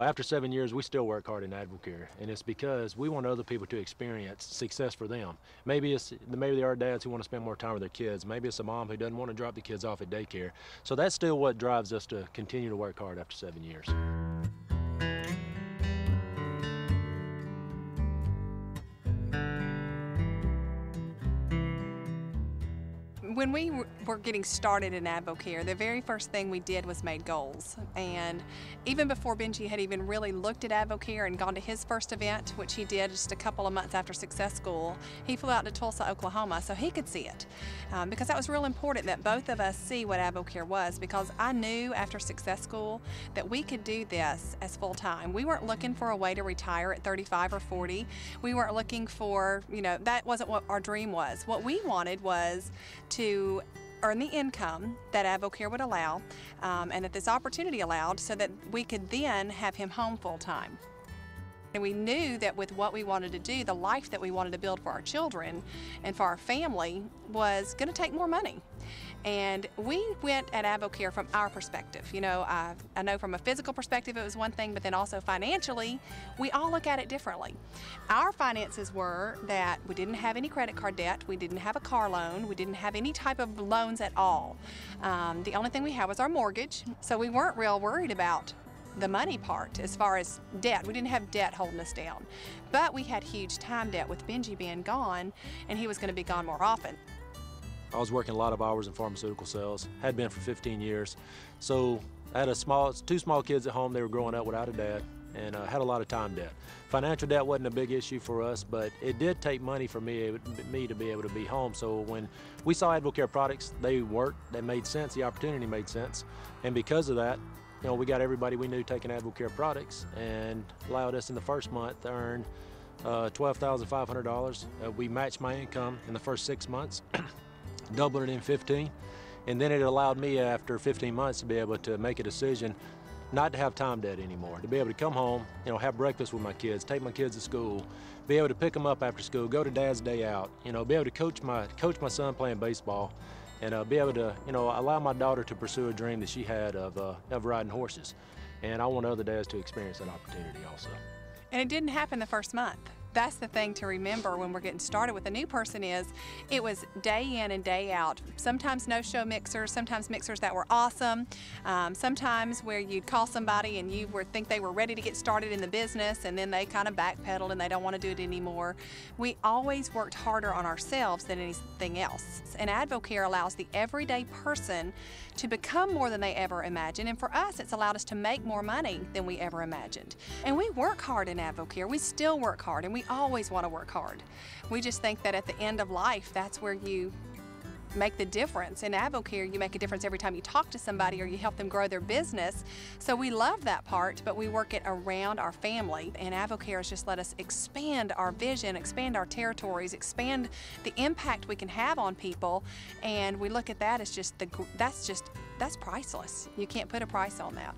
After 7 years, we still work hard in AdvoCare, and it's because we want other people to experience success for them. Maybe there are dads who want to spend more time with their kids. Maybe it's a mom who doesn't want to drop the kids off at daycare. So that's still what drives us to continue to work hard after 7 years. When we were getting started in AdvoCare, the very first thing we did was made goals. And even before Bengie had even really looked at AdvoCare and gone to his first event, which he did just a couple of months after Success School, he flew out to Tulsa, Oklahoma, so he could see it. Because that was real important that both of us see what AdvoCare was, because I knew after Success School that we could do this as full-time. We weren't looking for a way to retire at 35 or 40. We weren't looking for, that wasn't what our dream was. What we wanted was to earn the income that AdvoCare would allow and that this opportunity allowed, so that we could then have him home full-time. And we knew that with what we wanted to do, the life that we wanted to build for our children and for our family was going to take more money. And we went at AdvoCare from our perspective. I know from a physical perspective it was one thing, but then also financially, we all look at it differently. Our finances were that we didn't have any credit card debt, we didn't have a car loan, we didn't have any type of loans at all. The only thing we had was our mortgage, so we weren't real worried about the money part as far as debt. We didn't have debt holding us down. But we had huge time debt with Bengie being gone, and he was going to be gone more often. I was working a lot of hours in pharmaceutical sales, had been for 15 years. So I had two small kids at home. They were growing up without a dad, and had a lot of time debt. Financial debt wasn't a big issue for us, but it did take money for me to be able to be home. So when we saw AdvoCare products, they worked, they made sense, the opportunity made sense. And because of that, we got everybody we knew taking AdvoCare products, and allowed us in the first month to earn $12,500. We matched my income in the first 6 months, doubling it in 15. And then it allowed me after 15 months to be able to make a decision not to have time debt anymore, to be able to come home, have breakfast with my kids, take my kids to school, be able to pick them up after school, go to Dad's day out, be able to coach my son playing baseball, and be able to, allow my daughter to pursue a dream that she had of riding horses. And I want other dads to experience that opportunity also. And it didn't happen the first month. That's the thing to remember when we're getting started with a new person is it was day in and day out. Sometimes no-show mixers, sometimes mixers that were awesome, sometimes where you'd call somebody and you think they were ready to get started in the business, and then they kind of backpedaled and they don't want to do it anymore. We always worked harder on ourselves than anything else. And AdvoCare allows the everyday person to become more than they ever imagined. And for us, it's allowed us to make more money than we ever imagined. And we work hard in AdvoCare. We still work hard, and we always want to work hard. We just think that at the end of life, that's where you make the difference. In AdvoCare, you make a difference every time you talk to somebody or you help them grow their business. So we love that part, but we work it around our family. And AdvoCare has just let us expand our vision, expand our territories, expand the impact we can have on people. And we look at that as that's priceless. You can't put a price on that.